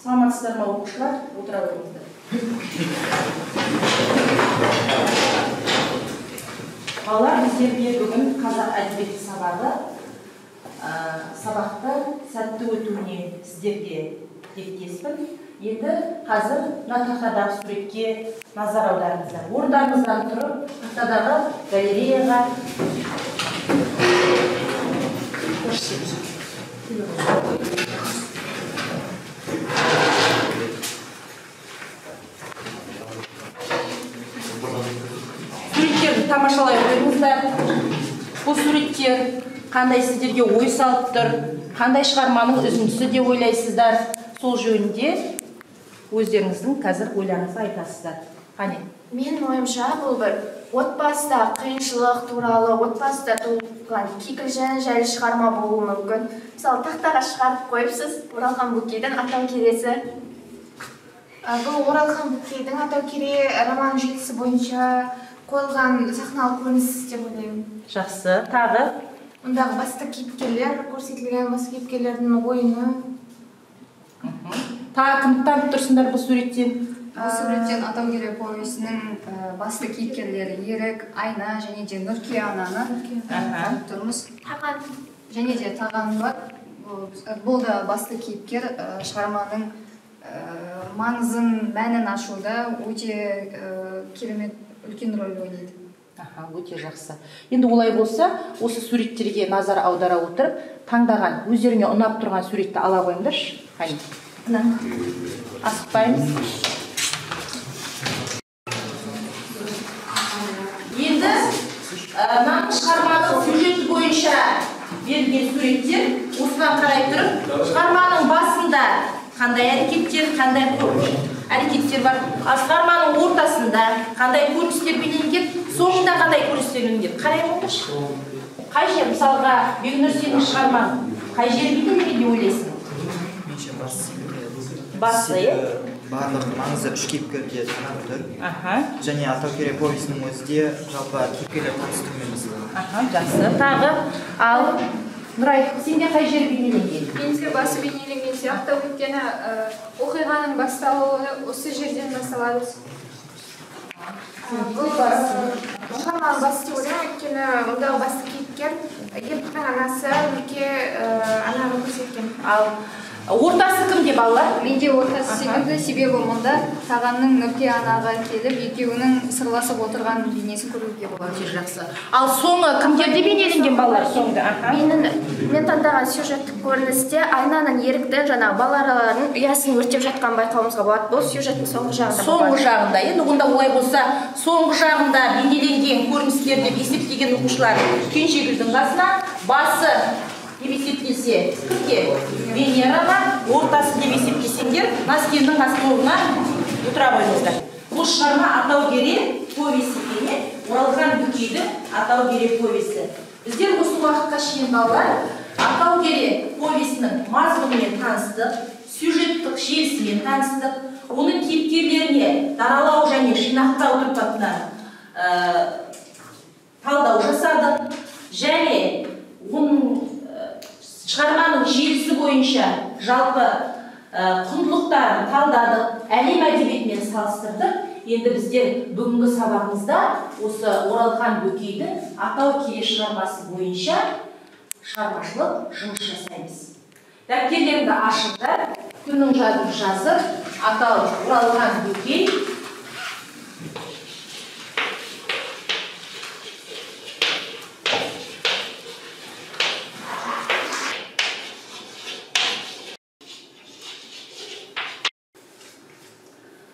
Саламатсыздар ма, оқушылар? Отыра беріңіздер. Балалар, біздерге бүгін қазақ әдебиеті сабағы. Сабақты сәтті өтуіне сіздерге тілектеспін. Енді қазір мына тақтадағы суретке назар аударыңыздар. Орындарыңыздан тұрып, тақтадағы галереяға суреттерді тамашалай қойыңыздар. Бұл суреттер қандай сіздерге ой салып тұр, қандай шығарманың үзіндісі деп ойлайсыздар, сол жөнінде өздеріңіздің қазір ойларыңызды айтасыздар. Қане? Менің ойымша, бұл бір отбасыда қиыншылық туралы, отбасыда туылған кикілжің жайлы шығарма болуы мүмкін. Мысалы, тақтаға шығарып қойыпсыз, Оралхан Бөкейдің «Атау кересі». Бұл Оралхан Бөкейдің «Атау кере» роман желісі бойынша қойылған сахналық көрініс деп ойлаймын. Жақсы. Тағы? Ондағы басты кейіпкерлер, көрсетілген басты кейіпкерлердің ойыны. Тағы кімді танып тұрсыңдар бұл суреттен? Бұл суреттен «Атау кере» повесінің басты кейіпкерлері Ерік, Айна және де Нұрке ананы танып тұрмыз. Таған. Және де Таған бар. Бұл да басты кейіпкер шығарманың маңызын, мәнін ашуда өте керемет үлкен рөл ойнайды. Өте жақсы. Енді олай болса, осы суреттерге назар аудара отырып, таңдаған, өздеріңе ұнап тұрған суретті ала қойыңдаршы. Қайын. Асықпаймыз. Енді мына шығарманың сюжеті бойынша берілген суреттер осыған қарай тұрып, шығарманың басында қандай әрекеттер, қандай әрекеттер бар, шығарманың ортасында қандай көріністер бейнеленген, соңында қандай көріністер бейнеленген. Қарай отыршы. Қай жер, мысалға, Бекнұр сенің шығармаң қай жер бейнеленген деп ойлайсың? Басы, барлық маңызды үш кейіпкерге танытыр. Және «Атау кере» повесінің өзінде жалпы кейіпкерлер таныстырумен басталады. Жақсы. Тағы, ал Нұрай, сенде қай жер бейнеленген? Менде басы бейнеленген сияқты, өйткені оқиғаның басталуы осы жерден басталады. Бұл шығарманың басты ойлаймын, өйткені ондағы басты кейіпкер Еріктің анасы Нұрке ананы көрсеткен. Ал ортасы кімде балалар? Менде ортасы секілді, себебі мұнда Тағанның Нұрке анаға келіп, екеуінің сырласып отырған бейнесін көруге болады. Жақсы. Ал соңы кімдерде бейнеленген балалар соңында? Мен таңдаған сюжеттік көріністе Айнаның Еріктің жаңағы балалардың ұясын өртеп жатқан байқауымызға болады. Бұл сюжеттің соңғы жағында. Соңғы жағында. Енді онда олай болса, соңғы жағында бейнеленген көріністер деп есептеген оқушылар Кенжегүлдің қасына, басы деп есептелсе кімге? Венераға, ортасы деп есептесеңдер, Наскеннің столына отыра қойыңыздар. Бұл шығарма «Атау кере» повесі ене, Оралхан Бөкейдің «Атау кере» повесі. Біздер осы уақытқа шейін балалар «Атау кере» повесінің мазмұнымен таныстық, сюжеттік желісімен таныстық, оның кейіпкерлеріне даралау және жинақтау тұрпатына талдау жасадық, және оның шығарманың желісі бойынша жалпы құндылықтарын талдадық, әлем әдебиетімен салыстырдық. Енді біздер бүгінгі сабағымызда осы Оралхан Бөкейдің «Атау кере» шығармасы бойынша шығармашылық жұмыс жасаймыз. Дәптерлеріңді ашыңдар, күннің жадын жазып, «Атау Оралхан Бөкей».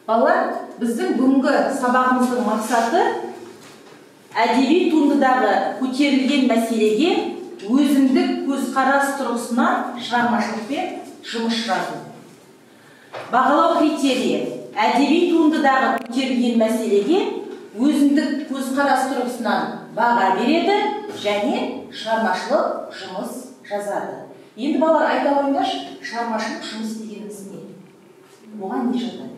Балалар, біздің бүгінгі сабағымыздың мақсаты әдеби туындыдағы көтерілген мәселеге өзіндік көзқарас тұрғысынан шығармашылықпен жұмыс жасау. Бағалау критерийі әдеби туындыдағы көтерілген мәселеге өзіндік көзқарас тұрғысынан баға береді және шығармашылық жұмыс жазады. Енді балалар айта қойыңдаршы, шығармашылық жұмыс дегеніміз не? Оған не жатады?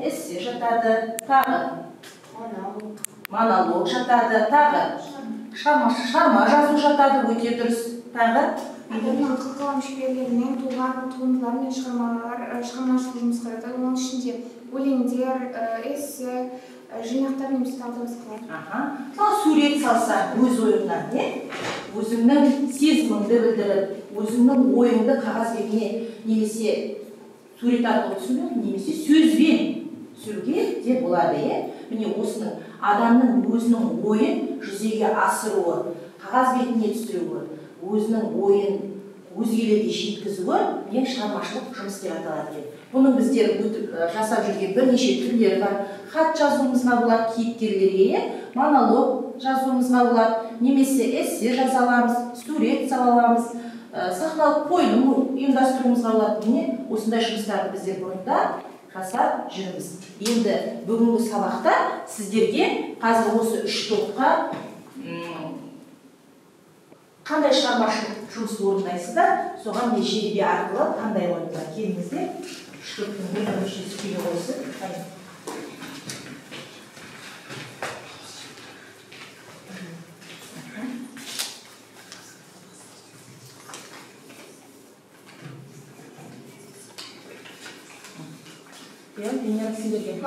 Эссе жатады, тағы монолог жатады, тағы шығарма жазу жатады, өте дұрыс. Тағы? адамның қылқалам шеберлерінен туған туындылар мен шығармашылық жұмыстар жатады. Оның ішінде өлеңдер, эссе, жинақтар немесе тағы басқалар. Сурет салса өз ойыңнан, өзіңнің сезіміңді білдіріп, өзіңнің ойыңды қағаз бетіне немесе сурет арқылы түсіндіріп, немесе сөзбен сөйлеуге де болады. Міне осының адамның өзінің ойын жүзеге асыруы, қағаз бетіне түсіруі, өзінің ойын өзгелерге жеткізуі мен шығармашылық жұмыс деп аталады. Бұның біздер жасап жүрген бірнеше түрлері бар. Хат жазуымызға болады кейіпкерлерге, монолог жазуымызға болады, немесе эссе жаза аламыз, сурет сала аламыз, сахналық қойылым ұйымдастыруымызға болады. Міне осындай жұмыстарды біздер бұрында жасап жүрміз. Енді бүгінгі сабақта сіздерге қазір осы 3 топқа қандай шығармашылық жұмыс орындайсыздар, соған жеребе арқылы қандай ойындар келіңіздер. 3 топтың бір мүшесі келе қойсын.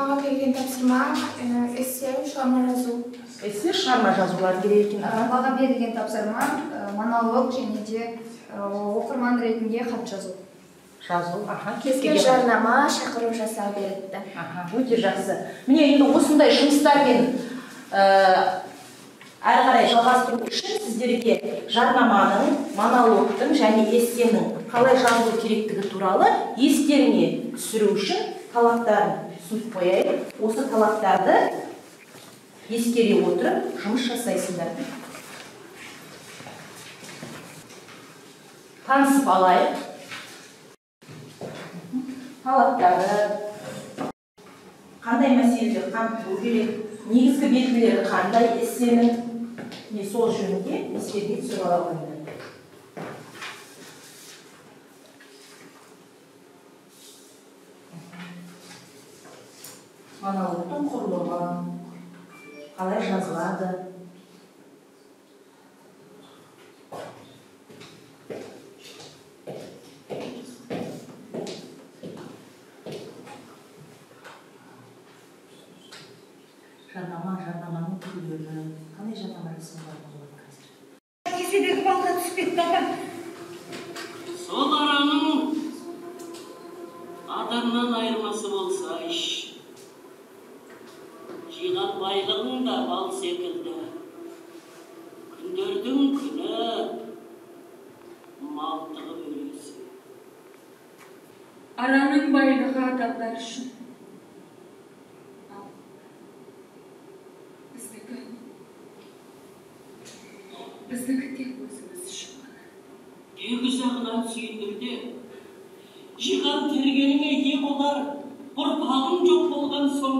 Маған берген тапсырма эссе, шығарма жазу. Эссе, шығарма жазулар керек екен. Маған берген тапсырма монолог және де оқырман ретінде хат жазу. Жазу, Кескен жарнама, шақыру жасау берді. Өте жақсы. Міне енді осындай жұмыстармен әрі қарай жалғастыру үшін сіздерге жарнаманың, монологтың және эссенің қалай жазылу керектігі туралы естеріңе түсіру үшін талаптарын түсініп қояйын. Осы талаптарды ескере отырып жұмыс жасайсыңдар. Танысып алайық. Талаптары қандай мәселелер қамтылу керек, негізгі белгілері қандай эссенің, сол жөнінде естерге түсіріп ала қойыңдар. Монологтың құрылымы, қалай жазылады. Жарнаманың түрлері, қандай жарнама жасауға болады қазір? Кеседегі балға түсіп кетті аға. Сол араның адамнан айырмасы болса іш. Жиған байлығың да бал секілді. Күндердің күні малтығы бөлесі. Араның байлығы адамдар үшін. Біздікі тек өзіміз үшін ғана. Екі жағынан сүйіндірді. Жиған тергеніңе ие болар, ұрпағың жоқ болған соң.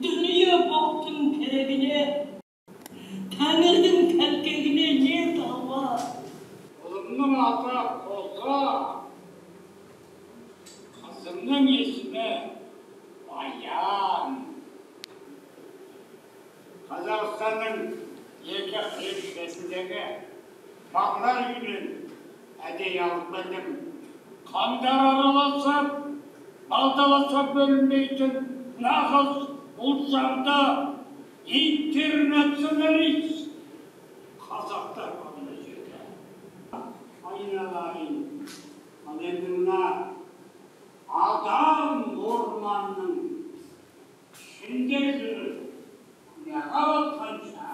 Дүние боқтың керегіне, тәңірдің тәлкегіне не дауа? Ұлымның аты Қозы, қызымның есімі Баян. Қазақстанның екі қиыршесіндегі бағлар үйінен әдей алып келдім. Қандар араласып, балталасып бөлінбейтін нағыз ұлтжарды интернационалист қазақтар бағына жерде. Айналайын, ал енді мына адам орманның ішінде жүріп, неға отқанша?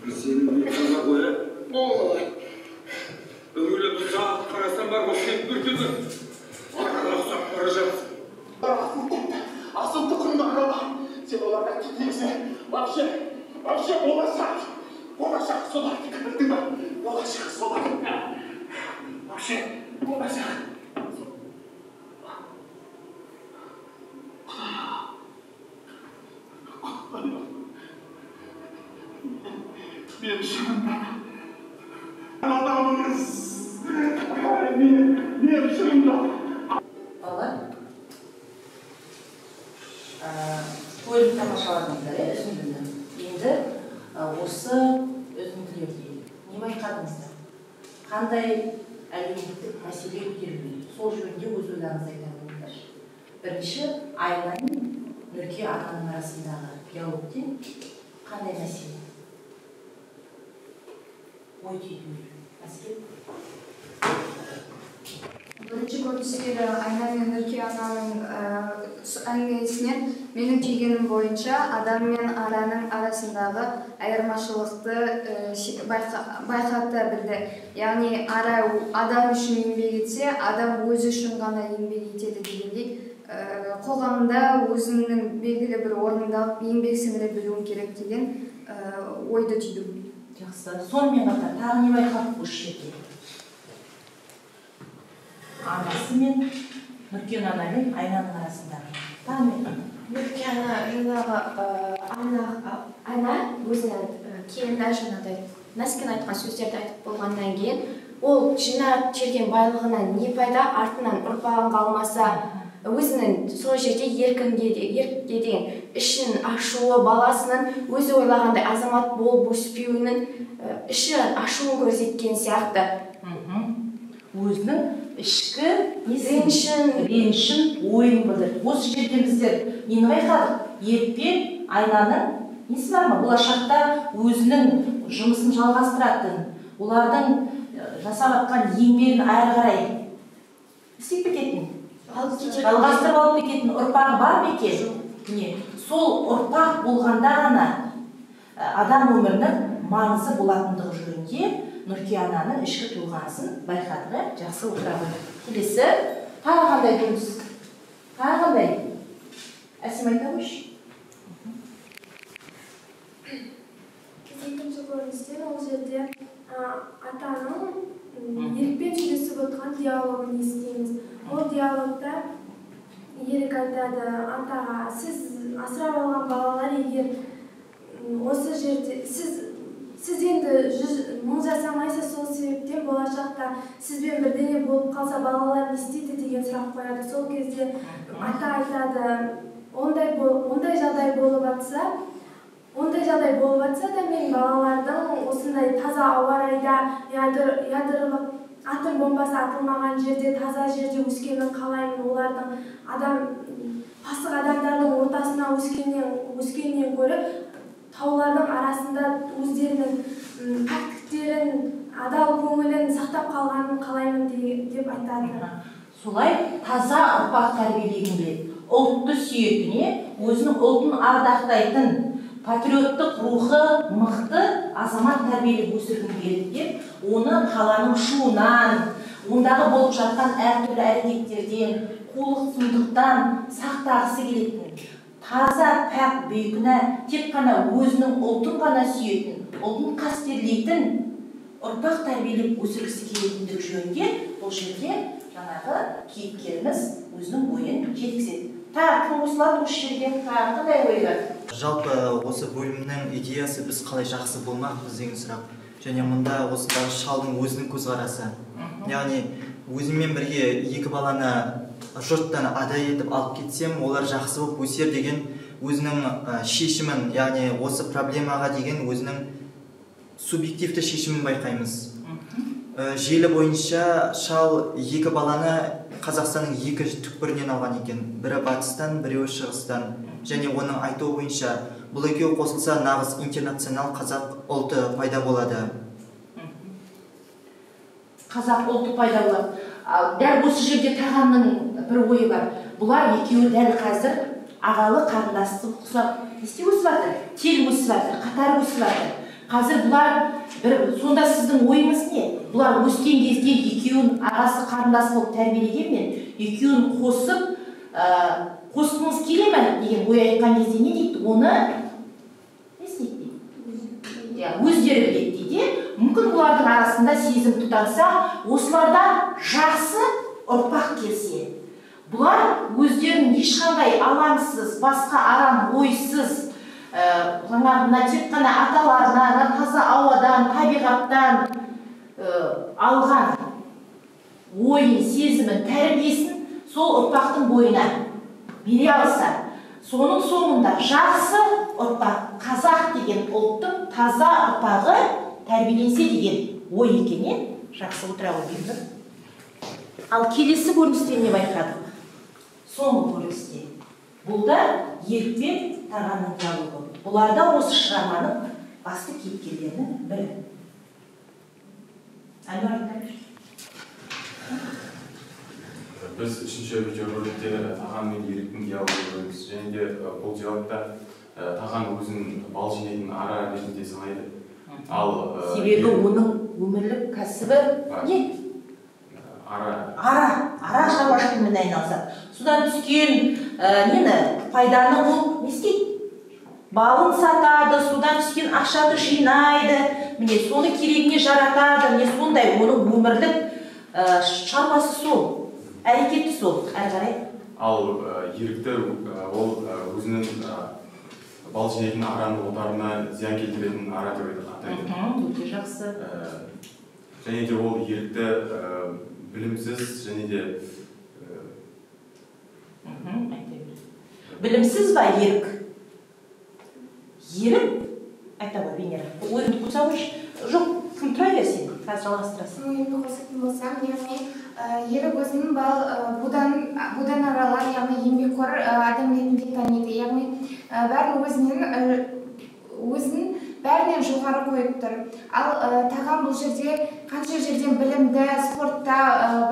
Сенің бетіңе қоя? Ой! Үңіліп ұзақ қарасам бар ғой, сен бүртеді. Арада ұзақ бара жатсың. Асыл тұқымды арала. Сен оларға кетпесе, вообще болашақ солар. Білдің ба? Болашақ солар. Вообще болашақ. Мен шынында адамыңыз. Мен шынында. Балалар, қойылым тамашаладыңыздар, түсіндіңіздер. енді осы өзіңдерге не байқадыңыздар? Қандай әлеуметтік мәселе көтерілді? Сол жөнінде өз ойларыңызды айта біліңіздер. Бірінші, Айна мен Нұрке ананың арасындағы диалогтен қандай мәселе? Ой түйдіңіз. Мәселе? Бірінші көріністегі Айна мен Нұрке ананың әңгімесінен менің түйгенім бойынша адам мен араның арасындағы айырмашылықты байқата білді. Яғни ара адам үшін еңбек етсе, адам өзі үшін ғана еңбек етеді дегендей, қоғамда өзінің белгілі бір орнында еңбек сіңіріп білуім керек деген ойды түйдім. Жақсы. Сонымен қатар тағы не байқадық осы жерде? Анасы мен Нұркен ана мен Айнаның арасындағы. Нұркен ана Айна өзінің келініне жаңағыдай Нәскен айтқан сөздерді айтып болғаннан кейін, ол жинап келген байлығынан не пайда, артынан ұрпағын қалмаса, өзінің сол жерде еркінге деген ішін ашуы, баласының өзі ойлағандай азамат болып өспеуінің іші ашуын көрсеткен сияқты. Өзінің ішкі ренішін, ойын білдірді. Осы жерден біздер нені байқадық? Ертпен Айнаның несі бар ма? Болашақта өзінің жұмысын жалғастыратын, олардың жасап жатқан еңбегін әрі қарай істеп кететін, жалғастырып алып кететін ұрпағы бар ма екен? Сол ұрпақ болғанда ғана адам өмірінің маңызы болатындығы жөнінде Нұрке ананың ішкі тұлғасын байқадығы жақсы отырады. Келесі, тағы қандай көрініс? Тағы қандай? Әсем айта қойшы. Екінші көріністен ол жерде атаның ерікпен сөйлесіп отырған диалогын естиміз. Ол диалогта ерік айтады атаға, сіз асырап алған балалар егер осы жерде сіз енді мың жасамайсыз, сол себептен болашақта сізбен бірдеңе болып қалса балалар не істейді деген сұрақ қояды. Сол кезде ата айтады, ондай жағдай болып жатса да мен балалардың осындай таза ауа райда ядролық атом бомбасы атылмаған жерде, таза жерде өскенін қалаймын. Олардың пасық адамдардың ортасына өскеннен гөрі таулардың арасында өздерінің пәктіктерін, адал көңілін сақтап қалғанын қалаймын деп айтады. Солай таза ұрпақ тәрбиелегенде ұлтты сүйетіне, өзінің ұлтын ардақтайтын, патриоттық рухы мықты азамат тәрбиелеп өсіргім келеді деп, оны қаланың шуынан, ондағы болып жатқан әртүрлі әрекеттерден, қулық сұмдықтан сақтағысы келетін, таза пәк бейкүнә, тек қана өзінің ұлтын ғана сүйетін, ұлтын қастерлейтін ұрпақ тәрбиелеп өсіргісі келетіндігі жөнінде бұл жерде жаңағы кейіпкеріміз өзінің ойын жеткізеді. Кім осылады осы жерге? Қандай ой бар? Жалпы осы бөлімнің идеясы біз қалай жақсы болмақпыз деген сұрақ. Және мұнда осындағы шалдың өзінің көзқарасы. Яғни өзіммен бірге екі баланы жұрттан адай етіп алып кетсем, олар жақсы болып өсер деген өзінің шешімін, яғни осы проблемаға деген өзінің субъективті шешімін байқаймыз. Желі бойынша шал екі баланы Қазақстанның екі түкпірінен алған екен. Бірі батыстан, біреуі шығыстан. Және оның айтуы бойынша бұл екеуі қосылса нағыз интернационал қазақ ұлты пайда болады. Қазақ ұлты пайда болады. Дәл осы жерде тағамның бір ойы бар. Бұлар екеуі дәл қазір ағалы қарындасты құсап істеп өсіп жатыр, тел өсіп жатыр, қатар өсіп жатыр. Қазір бұлар сонда сіздің ойыңыз не? Бұлар өскен кезде екеуін ағасы қарындас болып тәрбиелегенмен, екеуін қосқыңыз келе ме деген ой айтқан кезде не дейді? Оны не істейді? Өздері біледі дейді. Мүмкін бұлардың арасында сезім тұтанса, осылардан жақсы ұрпақ келсе, бұлар өздерін ешқандай алаңсыз, басқа арам ойсыз, жаңағына тек қана аталарынан, таза ауадан, табиғаттан алған ойын, сезімін, тәрбиесін сол ұрпақтың бойына бере алса, Соның соңында жақсы ұрпақ, қазақ деген ұлттың таза ұрпағы тәрбиеленсе деген ой екенен жақсы отыра қойдыңыз. Ал келесі көріністе не байқадық? Соңғы көріністе. Бұл да Ерік пен Тағанның диалогы. Бұлар да осы шығарманың басты кейіпкерлерінің бірі. Біз үшінші видеороликте Таған мен Еріктің диалогы көреміз. Және де бұл диалогта Таған өзін бал жинайтын ара ретінде санайды. Себебі оның өмірлік кәсібі не? Ара шаруашылығымен айналысады. Судан түскен пайданы ол не істейді? Балын сатады, судан түскен ақшаны жинайды, міне соны керегіне жаратады, міне сондай оның өмірлік шаруасы сол, әрекеті сол, әрі қарай. Ал Ерікті ол өзінің бал жинайтын араның отарына зиян келтіретін ара деп атайды. Өте жақсы. Және де ол Ерікті білімсіз және де білімсіз ба Ерік? Ерік? Айта ба, Венера. Ойынды қоса өш? Жоқ, кім тұра берсен? Қазір жалғастырасың. Ойынды қосатын болсам, яғни Ерік өзінің бұдан аралар, яғни еңбекқор адам ретінде таниды. Яғни өзін бәрінен жоғары қойып тұр. Ал Таған бұл жерде қанша жерден білімді, спортта,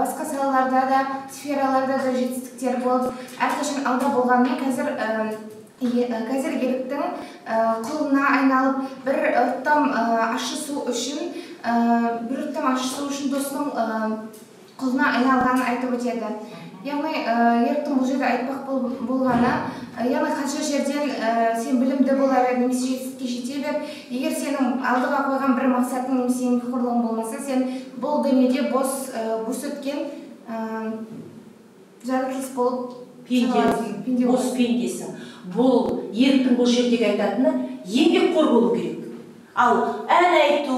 басқа салаларда да, сфераларда да жетістіктер болып, әрқашан алда болғанымен қазір Еріктің құлына айналып, бір ұрттам ащы су үшін досының құлына айналғанын айтып өтеді. Яғни Еріктің бұл жерде айтпақ болғаны, яғни қанша жерден сен білімді бола бер, немесе жетістікке жете бер, егер сенің алдыға қойған бір мақсатың немесе еңбекқорлығың болмаса, сен бұл дүниеде бос өткен жаратылыс болып бос пендесің. Бұл Еріктің бұл жердегі айтатыны еңбекқор болу керек. Ал ән айту,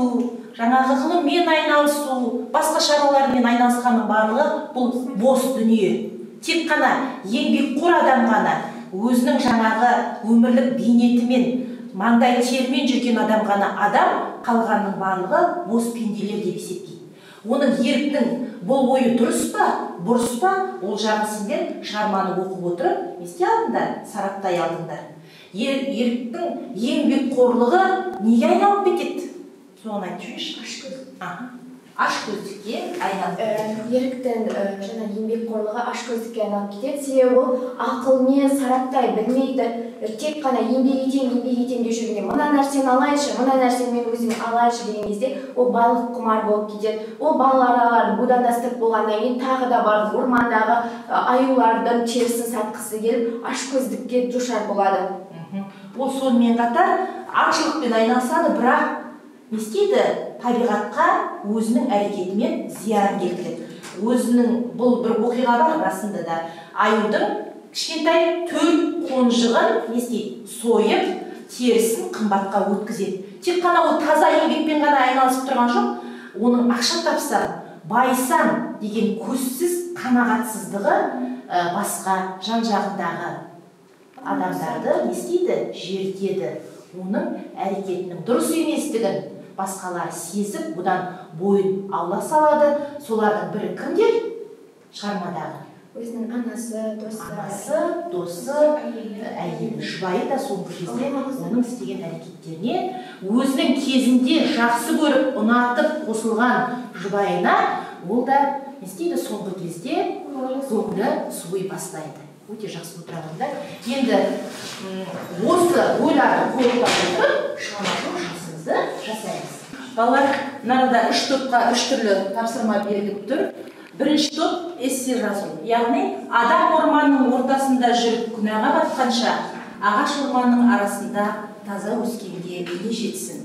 жаңағы ғылыммен айналысу, басқа шаруалармен айналысқанның барлығы бұл бос дүние. Тек қана еңбекқор адам ғана өзінің жаңағы өмірлік бейнетімен, маңдай термен жүрген адам ғана адам, қалғанның барлығы бос пенделер деп есептейді. Оның Еріктің бұл ойы дұрыс па, бұрыс па, ол жағын сендер шығарманы оқып отырып, есте алдыңдар, сараптай алдыңдар. Еріктің еңбекқорлығы неге айналып кетеді? Соны айтып жүрші. Ашкөздікке айналып кетеді. Еріктің жаңа еңбекқорлығы ашкөздікке айналып кетеді. Себебі ол ақылмен сараптай білмейді. Тек қана еңбек етем деп жүргенде, мына нәрсені алайыншы, мына нәрсені мен өзіме алайыншы деген кезде, ол байлық құмар болып кетеді. Ол балаларды будандастырып болғаннан кейін тағы да барып ормандағы аюлардың терісін сатқысы келіп, ашкөздікке душар болады. Ол сонымен қатар аңшылықпен айналысады, бірақ не істейді? Табиғатқа өзінің әрекетімен зиян келтіреді. Өзінің бұл бір оқиға бар расында да. Аюдың кішкентай төл қонжығын не істейді? Сойып, терісін қымбатқа өткізеді. Тек қана ол таза еңбекпен ғана айналысып тұрған жоқ, оның ақша тапсам, байысам деген көзсіз қанағатсыздығы басқа жан-жағындағы адамдарды не істейді? Жертеді. Оның әрекетінің дұрыс еместігін басқалар сезіп, бұдан бойын аула салады. Солардың бірі кімдер? Шығармадағы өзінің анасы, досы, әйелі, жұбайы да соңғы кезде оның істеген әрекеттеріне, өзінің кезінде жақсы көріп, ұнатып қосылған жұбайына, ол да не істейді? Соңғы кезде көңілі суый бастайды. Өте жақсы отырғанда. Енді осы ойларды қойылып отырып, шығармашылық жұмысыңызды жасаймыз. Балалар, мынада 3 топқа 3 түрлі тапсырма беріліп тұр. Бірінші топ эссе жазу. Яғни, адам орманның ортасында жүріп күнәға батқанша, ағаш орманның арасында таза өскенге не жетсін.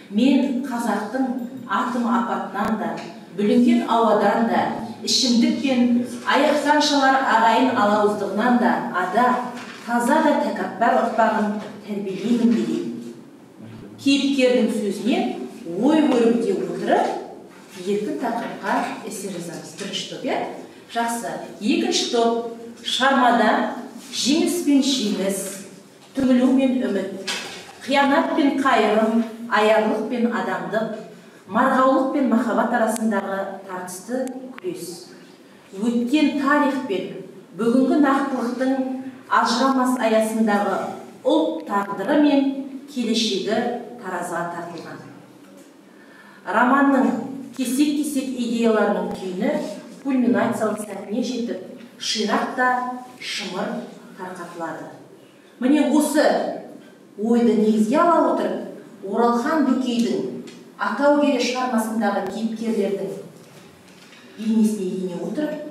Мен қазақтың атым апатынан да, бүлінген ауадан да, ішімдік пен аяқсаншалар ағайын алауыздығынан да ада, таза да тәкаппар ұрпағын тәрбиелеймін дейді. Кейіпкердің сөзіне ой өрімде отырып, екі тақырыпқа эссе жазамыз. Бірінші топ, жақсы. Екінші топ шығармада жеңіс пен жеңіс, түңілу мен үміт, қиянат пен қайырым, аярлық пен адамдық, марғаулық пен махаббат арасындағы тартысты күрес. Өткен тарих пен бүгінгі нақтылықтың ажырамас аясындағы ұлт тағдыры мен келешегі таразыға тартылған. Романның кесек-кесек идеяларының түйіні кульминациялық сәтіне жетіп, ширақ та шымыр тарқатылады. Міне осы ойды негізге ала отырып, Оралхан Бөкейдің Атау келе шығармасындағы кейіпкерлердің бейнесіне ене отырып,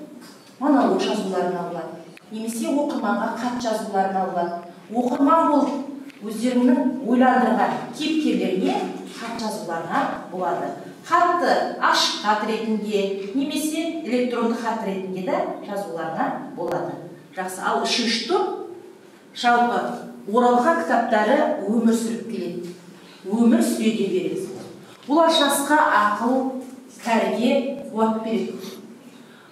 монолог жазуларын алады, немесе оқырманға хат жазуларын алады. Оқырман болып өздерінің ойландырған кейіпкерлеріне хат жазуларына болады. Хатты ашық хат ретінде, немесе электронды хат ретінде де жазуларына болады. Жақсы, ал үшінші топ жалпы Оралхан кітаптары өмір сүріп келеді. Өмір сүреді береді. Бұлар жасқа ақыл, тәрбие, қуат береді.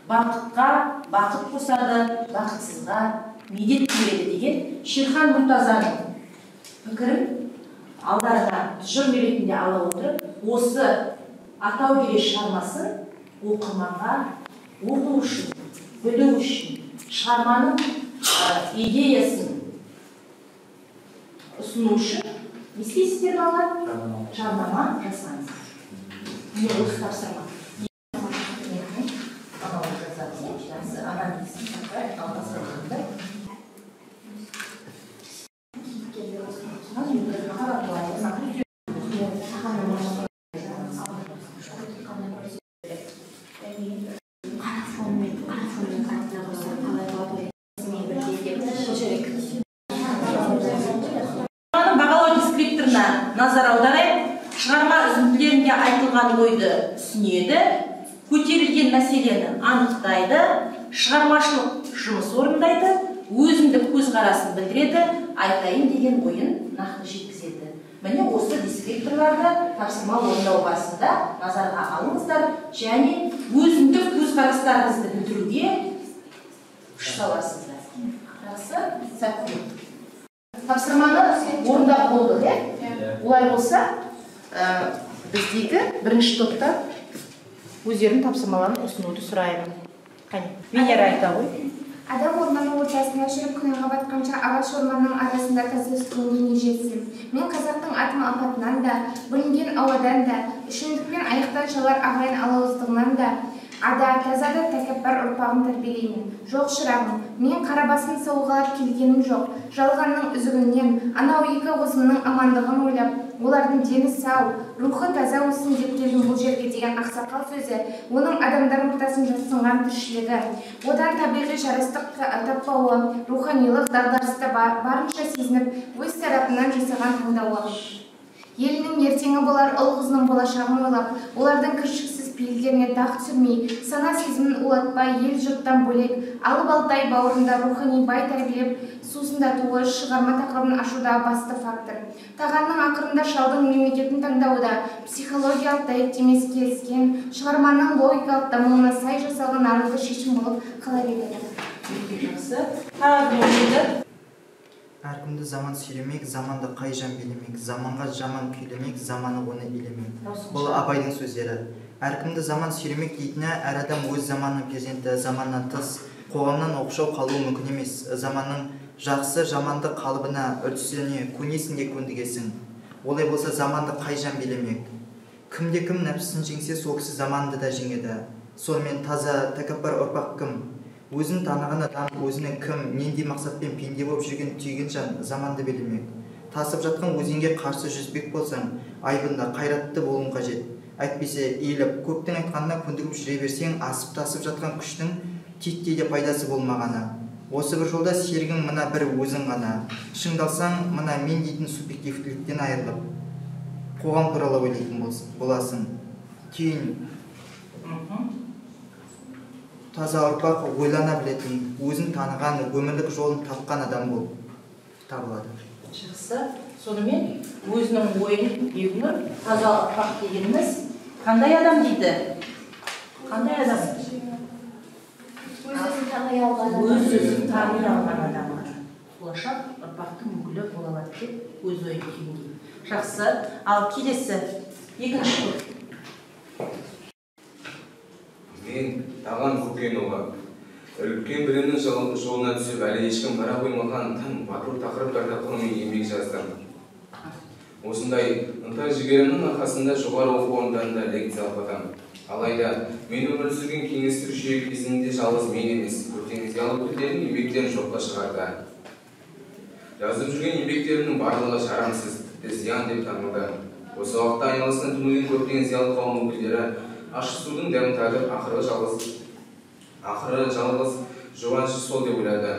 Бақытқа бақыт қосады, бақытсызға медет береді деген Шерхан Мұртазаның пікірін алдарына тұжырым ретінде ала отырып, осы Атау келе шығармасын оқырманға оқу үшін, білу үшін, шығарманың идеясын ұсыну үшін не істейсіздер балалар? Жарнама жасаңыз. Не осы тапсырма. Назар аударайық, шығарма үзінділерінде айтылған ойды түсінеді, көтерілген мәселені анықтайды, шығармашылық жұмыс орындайды, өзіндік көзқарасын білдіреді, айтайын деген ойын нақты жеткізеді. Міне осы дескрипторларды тапсырма орындау барысында назарға алыңыздар және өзіндік көзқарастарыңызды білдіруге күш саласыздар. Жақсы, сәттілік. Тапсырманы орындап болды, олай болса, біздегі бірінші топта өздерінің тапсырмаларын ұсынуды сұраймын. Венера айта ғой. Адам орманның ортасында жүріп күнәға батқанша ағаш орманның арасында таза үстінде не жетсін. Мен қазақтың атым апатынан да, бүлінген ауадан да, үшіндікпен аяқтан шалар ағайын алауыздығынан да, ада, тазада тәкаппар ұрпағын тәрбиелеймін. Жоқ шырағым, мен қарабасын сауғалап келгенім жоқ. Жалғанның үзігінен, анау екі қозымның амандығын ойлап, олардың дені сау, рухы таза өсін деп келдім бұл жерге деген ақсақал сөзі, оның адамдар ортасын жасынған тіршілігі, одан табиғи жарастық таппауы, руханилық дағдарысты барынша сезініп, өз тарапынан жасаған таңдауы. Елінің ертеңі болар ұл-қызының болашағын ойлап, олардың кіршіксіз пейілдеріне дақ түсірмей, сана сезімін улатпай, ел-жұрттан бөлек, алып алтай бауырында рухани бай тәрбиелеп, сусындатуы шығарма тақырыбын ашуда басты фактор. Тағанның ақырында шалдың мемлекетін таңдауы да психологиялық дәйектемес келіскен, шығарманың логикалық дамуына сай жасалған арызды шешім болып қала береді. Әркімді заман сүйремек, заманды қай жан билемек, заманға жаман күйлемек, заманы оны илемек. Бұл Абайдың сөздері. Әркімді заман сүйремек дейтіні, әр адам өз заманның перзенті, заманнан тыс, қоғамнан оқшау қалуы мүмкін емес. Заманның жақсы жаманды қалыбына, үрдісіне, көнесінге көндігесің. Олай болса заманды қай жан билемек. Кімде-кім нәпсісін жеңсе, сол кісі заманды да жеңеді. Сонымен таза, тәкаппар ұрпақ кім? Өзін таныған адам, өзінің кім, нендей мақсатпен пенде болып жүрген түйген жан заманды білемек. Тасып жатқан өзенге қарсы жүзбек болсаң, айбында қайратты болуың қажет. Әйтпесе, иіліп, көптің айтқанына көндігіп жүре берсең, асып тасып жатқан күштің титтей де пайдасы болмағаны. Осы бір жолда сергің мына бір өзің ғана. Шыңдалсаң, мына мен дейтін субъективтіліктен айырылып, қоғам туралы ойлайтын боласың. Түйін. Таза ұрпақ ойлана білетін, өзін таныған, өмірлік жолын тапқан адам болып табылады. Жақсы. Сонымен өзінің ойын Бегнұр, таза ұрпақ дегеніміз қандай адам дейді? Қандай адам? Өз-өзін тани алған адам. болашақ ұрпақтың мүгілі бола алады деп өз ойын түйіндейді. Жақсы. Ал келесі екінші топ. Мен Таған Көкенұлы. Үлкен білімнің жолына түсіп, әлі ешкім бара қоймаған тың батыл тақырыптарда ғылыми еңбек жаздым. Осындай ынта-жігерімнің арқасында жоғары оқу орындарында лекция оқыдым. Алайда мен өмір сүрген кеңестік жүйе кезінде жалғыз мен емес, көптеген зиялы өкілдердің еңбектерін жоққа шығарды. Жазып жүрген еңбектерімнің барлығы жарамсыз, тіпті зиян деп танылды. Осы уақытта айналасына түнеген көптеген зиялы қауым өкілдері ащы судың дәмін татып, ақыры жалғыз жұбанышы сол деп ойлады.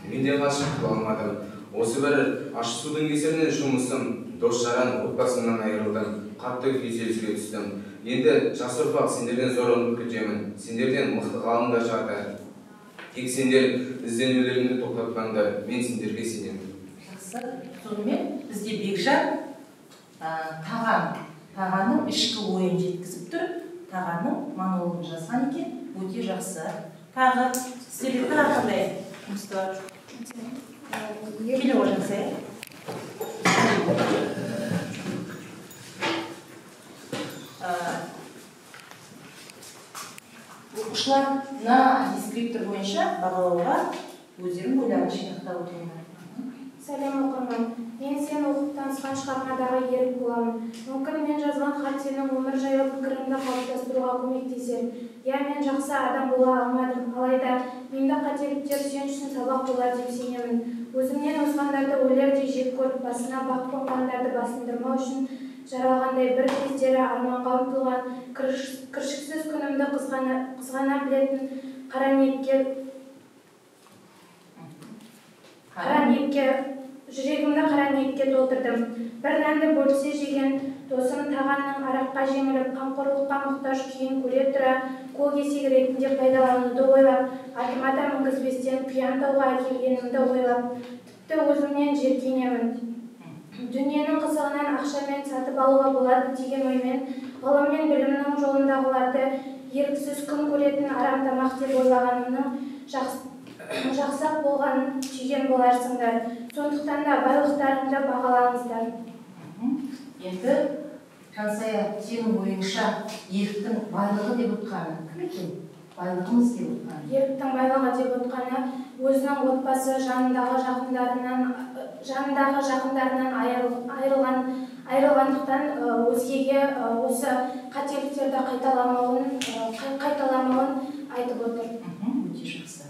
Мен де ғашық қыла алмадым. Осы бір ащы судың кесірінен жұмысым, дос-жаран, отбасымнан айырылдым. Қатты күйзеліске түстім. Енді жас ұрпақ сендерден зор үміт күтемін. Сендерден мықты ғалымдар жатыр. Тек сендер ізденулеріңді тоқтатпаңдар. Мен сендерге сенемін. Жақсы. Сонымен бізде Бекжан Тағанның ішкі ойын жеткізіп тұр. Тағанның монологын жазған екен. Өте жақсы. Тағы сіздерге қандай жұмысты бар? Келе қожаңыз, оқушыларына дескриптор бойынша бағалауға өздерінің ойларын жинақтап отырмын. Сәлем оқырман. Мен сен оқып танысқан шығармадағы ерік боламын. Мүмкін мен жазған хат сенің өмір жайлы пікіріңді қалыптастыруға көмектесер. Я, мен жақсы адам бола алмадым, алайда менде қателіктер сен үшін сабақ болар деп сенемін. Өзімнен озғандарды өлердей жек көріп, басына бақ қонғандарды басындырмау үшін жаралғандай бір кездері арманға ұмтылған, кіршіксіз күнімді қызғана білетін қара ниетке жүрегімді қара ниетке толтырдым. Бір нанды бөлісе жеген досым Тағанның араққа жеңіліп, қамқорлыққа мұқтаж күйін көре тұра, қол кесек ретінде пайдалануды ойлап, артыма мінгізбестен Құян тауға әкелгенімді ойлап, тіпті өзімнен жеркенемін. Дүниенің қызығынан ақшамен сатып алуға болады деген оймен, ғылым мен білімнің жолындағыларды еріксіз күн көретін арам тамақ деп ойлағанымның жақсақ болғанын түйген боларсыңдар. Сондықтан да байлықтарыңды бағалаңыздар. Енді Жансая, сенің ойыңша еріктің байлығы деп отқаны кім екен? Байлығымыз деп отқаны? Еріктің байлығы деп отқаны өзінің отбасы жанындағы жақындарынан айырылғандықтан өзгеге осы қателіктерді қайталамауын айтып отыр. Өте жақсы.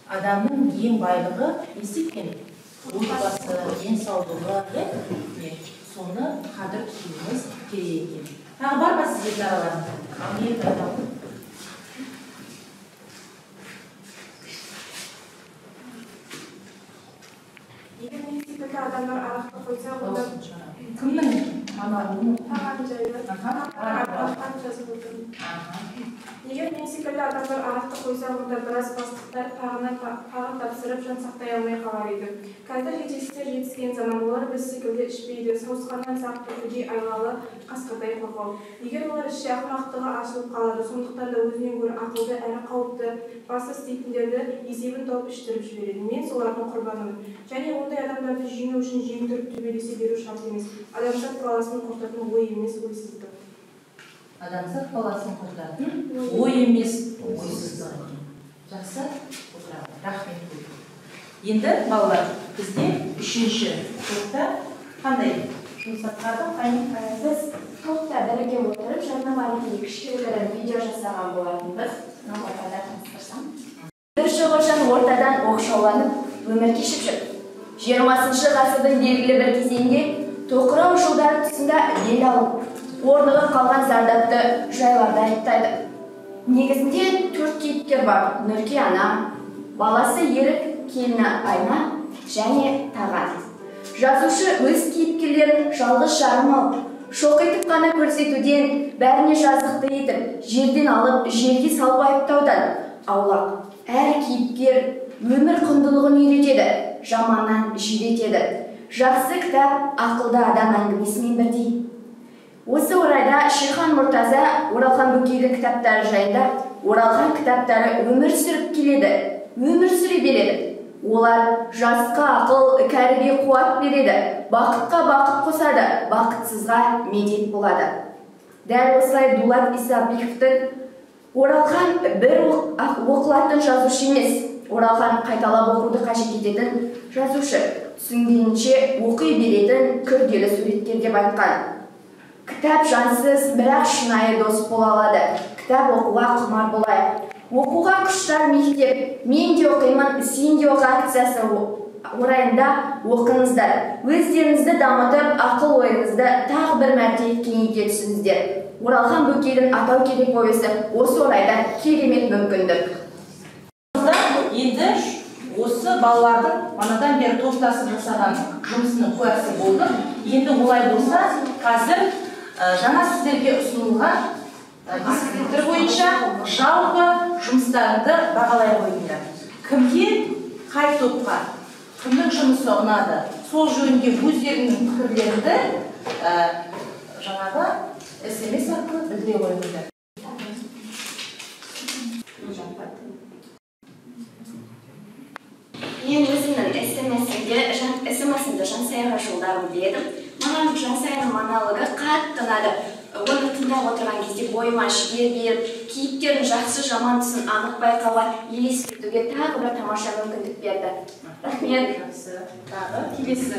Адамның ең байлығы естеткен отбасы, денсаулығы, соны қадір тұтуымыз керек екен. Тағы бар ма сіздердің араларыңызда? Амел айтамын. Егер мен секілді адамдар арақты қойса, онда кімнің монологын? Таған жайлы арақтан жазып отырмын. Егер мен секілді адамдар арақты қойса, онда біраз бастықтар тағын тапсырып жан сақтай алмай қалар еді. Қазір жетістіктер жетіскен заман, олар біз секілді ішпейді, сауысқаннан сақ түргідей айлалы қасқырдай қорқау. Егер олар ішсе ақымақтығы ашылып қалады, сондықтан да өзінен гөрі ақылды әрі қауіпті басты істейтіндерді есебін тауып іштіріп жібереді. Мен солардың құрбанымын. Және ондай адамдарды жеңу үшін жеңдіріп төбелесе беру шарт емес. Адамзат баласын қорқытатын ой емес, ойсыздық. Адамзат баласын құртатын ой емес, ойсыздық. Жақсы? Рахмет. Енді, балалар, бізде үшінші топта қандай жұмыс атқардық? Біз топта біріге отырып, жарнама ретінде кішкентай видео жасаған болатынбыз. Ортада таныстырсам. Бір шығыршан ортадан оқшауланып, өмір кешіп жүр. 20 ғасырдың белгілі бір кезеңде тоқырау жылдары тұсында ел алып, орнығып қалған зардапты жайларды айтады. Негізінде 4 кейіпкер бар: Нұрке ана, баласы Ерік, келіні Айна және Таған. Жазушы өз кейіпкерлерін жалғыз жарым алып, шоқитып қана көрсетуден, бәріне жазықты етіп, жерден алып, жерге салып айыптаудан аулақ. Әр кейіпкер өмір құндылығын үйретеді, жаманнан жиретеді. Жақсы кітап ақылды адам әңгімесімен бірдей. Осы орайда Шерхан Мұртаза Оралхан Бөкейдің кітаптары жайында, Оралхан кітаптары өмір сүріп келеді, өмір сүре береді. Олар жасқа ақыл, кәріге қуат береді, бақытқа бақыт қосады, бақытсызға медет болады. Дәл осылай Дулат Исабековтің оралхан бір оқылатын жазушы емес, оралхан қайталап оқуды қажет ететін жазушы, түсінгенінше оқи беретін күрделі суреткер деп айтқан. Кітап жансыз, бірақ шынайы дос бола алады. Кітап оқуға құмар болайық. Оқуға күштар мектеп, мен де оқимын, сен де оқы акциясы орайында оқыңыздар. Өздеріңізді дамытып, ақыл ойыңызды тағы бір мәрте кеңейте түсіңіздер. Оралхан Бөкейдің Атау керек повесі осы орайда керемет мүмкіндік. Енді осы балалардың манадан бері топтасып жасаған жұмысының куәсі болды. Енді олай болса, қазір жаңа сіздерге ұсынылған дисциплиндар бойынша жалпы жұмыстарыңды бағалай қойыңдар. Кімге, қай топқа, кімнің жұмысы ұнады, сол жөнінде өздерінің пікірлерді жаңағы SMS арқылы білдіре қойыңдар. Мен өзімнің SMS-імді Жансаяға жолдағым келедім. Маған Жансаяның монологы қатты ұнады. Оны тыңдап отырған кезде бойыма жігер беріп, кейіпкердің жақсы жаман тұсын анық байқауға, елестетуге тағы бір тамаша мүмкіндік берді. Рахмет. Тағы келесі.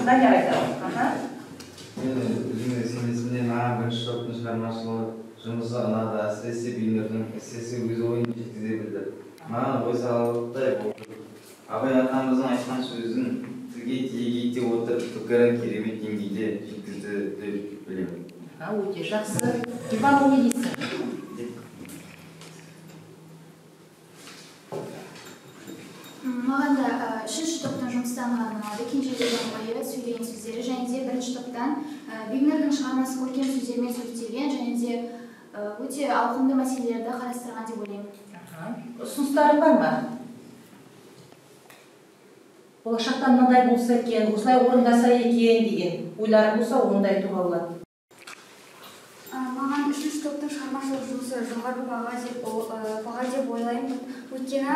Данияр айтады. Мен өзіңіз сенесімнен маған бірінші топтың шығармашылығы жұмысы ұнады, әсіресе Бейнердің эссесі өз ойын жеткізе білді. Маған ой саларлықтай болды. Абай атамыздың айтқан сөзін тілге тиек ете отырып, пікірін керемет деңгейде жеткізді деп білемін. Өте жақсы. Иван, не дейсің? Маған да үшінші топтың жұмыстан ұнады. Кенжелердің ойы, сөйлеген сөздері, және де бірінші топтан Бигнердің шығармасы көркем сөздермен суреттелген, және де өте ауқымды мәселелерді қарастырған деп ойлаймын. Ұсыныстарың бар ма? Болашақта мынадай болса екен, осылай орындаса екен деген ойларың болса, ондай айтуға болады. Маған үшінші топтың шығармашылық жұмысы жоғары баға деп ойлаймын. Өйткені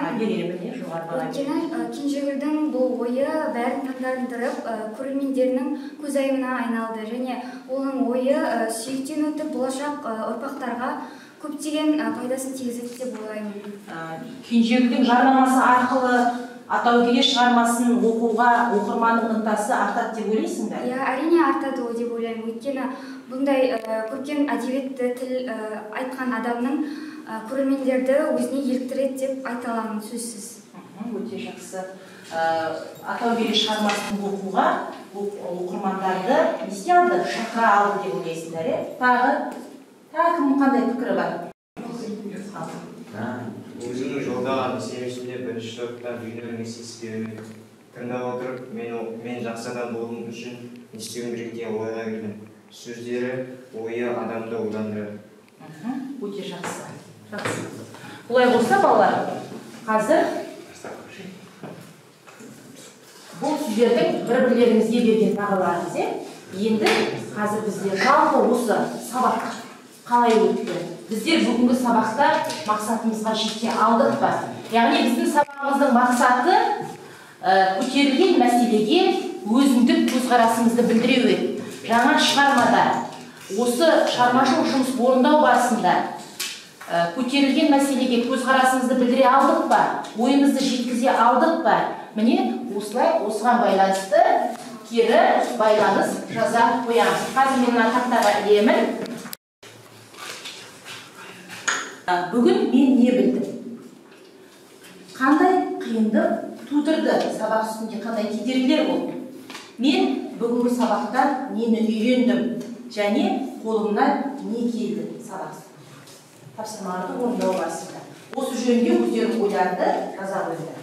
Кенжегүлдің бұл ойы бәрін таңдандырып, көрермендерінің көзайымына айналды, және оның ойы сүйектен өтіп болашақ ұрпақтарға көптеген пайдасын тигізеді деп ойлаймын. Кенжегүлдің жарнамасы арқылы Атау керек шығармасын оқуға оқырманның ынтасы артады деп ойлайсың ба? Әрине артады деп ойлаймын. Өйткені бұндай көркем әдебиетті тіл айтқан адамның көрермендерді өзіне еліктіреді деп айта аламын, сөзсіз. Өте жақсы. Атау керек шығармасын оқуға оқырмандарды не істей алды, шақыра алды деп ойлайсыңдар, тағы кімнің қандай пікірі бар? Өзімнің жолдаған себебінде бірінші топта Бейнердің эссесін тыңдап отырып, мен жақсы адам болуым үшін не істеуім керек деген ойға келдім. Сөздері, ойы адамды ойландырады. Өте жақсы. Олай болса, балалар, қазір бұл сөздердің бір-бірлеріңізге берген бағаларыңыз, енді қазір бізде жалпы осы сабақ қалай өтті? Біздер бүгінгі сабақта мақсатымызға жете алдық па? Яғни біздің сабағымыздың мақсаты көтерілген мәселеге өзіндік көзқарасымызды білдіру еді. Жаңа шығармада осы шығармашылық жұмыс орындау барысында көтерілген мәселеге көзқарасымызды білдіре алдық па? Ойымызды жеткізе алдық па? Міне, осылай осыған байланысты кері байланыс жаза қоямыз. Қазір мен тақтаға ілемін. Бүгін мен не білдім? Қандай қиындық тудырды? Сабақ үстінде қандай кедергілер болды? Мен бүгінгі сабақтан нені үйрендім? Және қолымнан не келді сабақ? Тапсырмаларды орындау барысында. Осы жөнінде өздерінің ойларды жаза қойыңдар.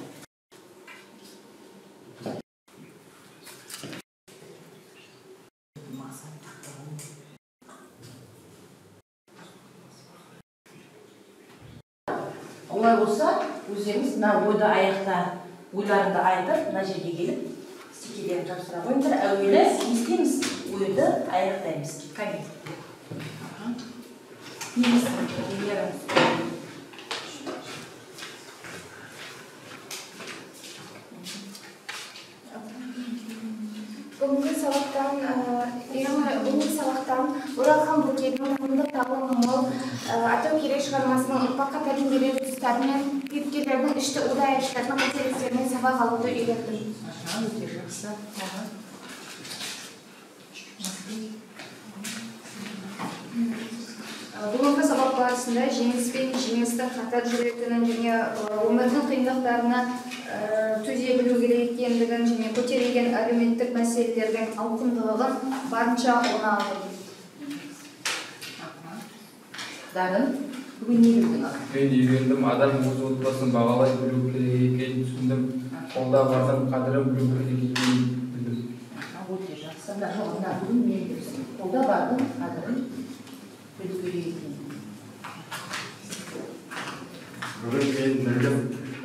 Олай болса, өздеріңіз ойларыңды айтып, мына жерге келіп, стикерлерін жапсыра қойыңдар. Әуелі не істейміз? Ойды аяқтаймыз. Бүгінгі сабақтан Оралхан Бөкейдің ғылымдық тағылымы мол атау керек шығармасының ұрпаққа тәлім берер тұстары мен кейіпкерлердің ішті удай аштардың қателіктерінен сабақ алуды үйреттім. Бүгінгі сабақ барысында жеңіс пен жеңістің қатар жүретінін және өмірдің қиындықтарына төзе білу керек екендігін және көтерілген әлеуметтік мәселелердің ауқымдылығын барынша оны алдым. Дарын, бүгін не білдің? Мен үйрендім, адам өз отбасын бағалай білу керек екенін түсіндім. Қолда бардың қадірін білу керек екенін білдім. Өте жақсы. Бүгін не білдің? Қолда бардың қадірін білу керек екенін. Бүгін мен білдім,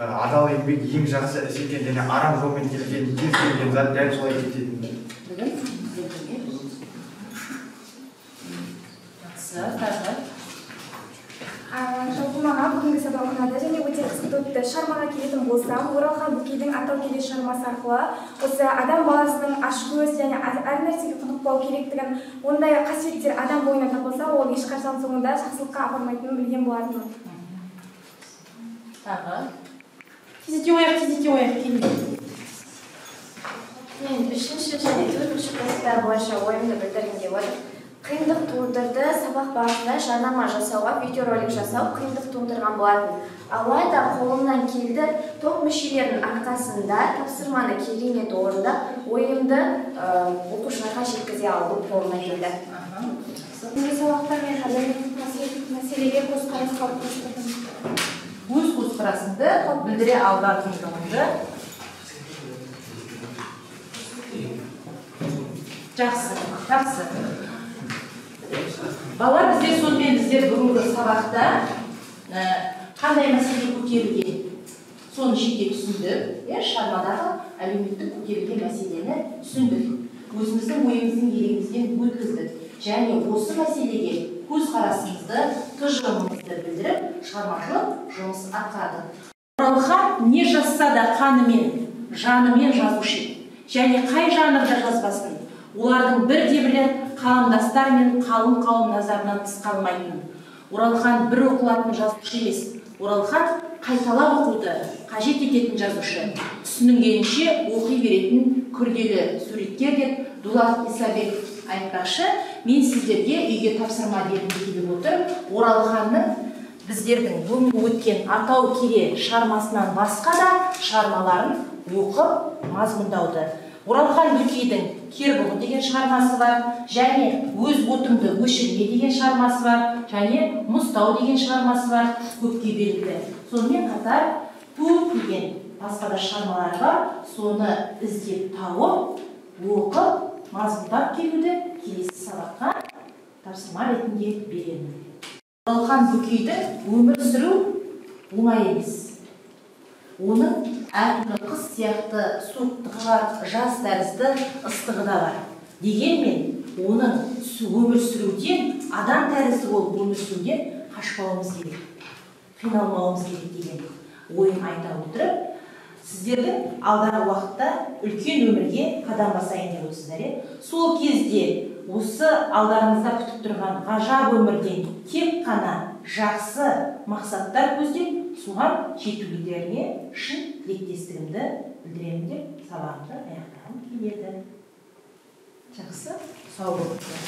адал еңбек ең жақсы іс екен және арам жолмен келген кез келген зат дәл солай кететінін. Бүгін жақсы, тағы. Жалпы маған бүгінгі сабақ ұнады және өте қызықты өтті. Шығармаға келетін болсам, Оралхан Бөкейдің атау келес шығармасы арқылы осы адам баласының ашкөз және әр нәрсеге құнықпау керектігін, ондай қасиеттер адам бойына табылса, ол ешқашан соңында жақсылыққа апармайтынын білген болатынмын. Тағы. Тездете ояқ, келді. Мен үшінші және төртінші класстар бойынша ойымды білдіргім келіп отыр. Қиындық тудырды, сабақ барысында жарнама жасауға, видеоролик жасау қиындық тудырған болатын. Алайда қолымнан келді, топ мүшелерінің арқасында тапсырманы керемет орындап, ойымды оқушыларға жеткізе алдым қолымнан келді. Бүгінгі сабақта мен әлеуметтік мәселеге көзқарас қалыптастырдым. Өз көзқарасыңды білдіре алатындығыңды. Жақсы. Балалар, біздер бүгінгі сабақта қандай мәселе көтерілген, соны жете түсіндік. Шығармадағы әлеуметтік көтерілген мәселені түсіндік. Өзіміздің ойымыздың елегімізден өткіздік. Және осы мәселеге көзқарасымызды, тұжырымымызды білдіріп, шығармашылық жұмыс атқардық. Оралхан не жазса да қанымен, жанымен жазушы. Және қай жанрда жазбасын, олардың бірде-бірі қаламдастар мен қалың қауым назарынан тыс қалмайтын. Оралхан бір оқылатын жазушы емес. Оралхан қайталап оқуды қажет ететін жазушы. Түсінігенше оқи беретін күрделі суреткер деп Дулат Исабеков айтпақшы. Мен сіздерге үйге тапсырма бергім келіп отыр. Оралханның біздердің бүгінгі өткен атау келе шығармасынан басқа да шығармаларын оқып мазмұндауды. Оралхан Бөкейдің Кербұғы деген шығармасы бар, және өз отымды өшірме деген шығармасы бар, және Мұзтау деген шығармасы бар, көпке белгілі. Сонымен қатар көптеген басқа да шығармалары бар, соны іздеп тауып, оқып, мазмұндап келуді келесі сабаққа тапсырма ретінде беремін. Оралхан Бөкейдің өмір сүру оңай емес. Оның әртүрлі қыз сияқты суықтығы бар, жаз тәрізді ыстығы да бар. Дегенмен, оның өмір сүруден, адам тәрізді болып өмір сүруден қашпауымыз керек, қиналмауымыз керек деген ойын айта отырып, сіздердің алдағы уақытта үлкен өмірге қадам басайын деп отырсыздар. Сол кезде осы алдарыңызда күтіп тұрған ғажап өмірден тек қана жақсы мақсаттар көздеп, соған жетулеріне шын тілектестігімді білдіремін деп сабағымды аяқтағым келеді. Жақсы, сау болыңыздар.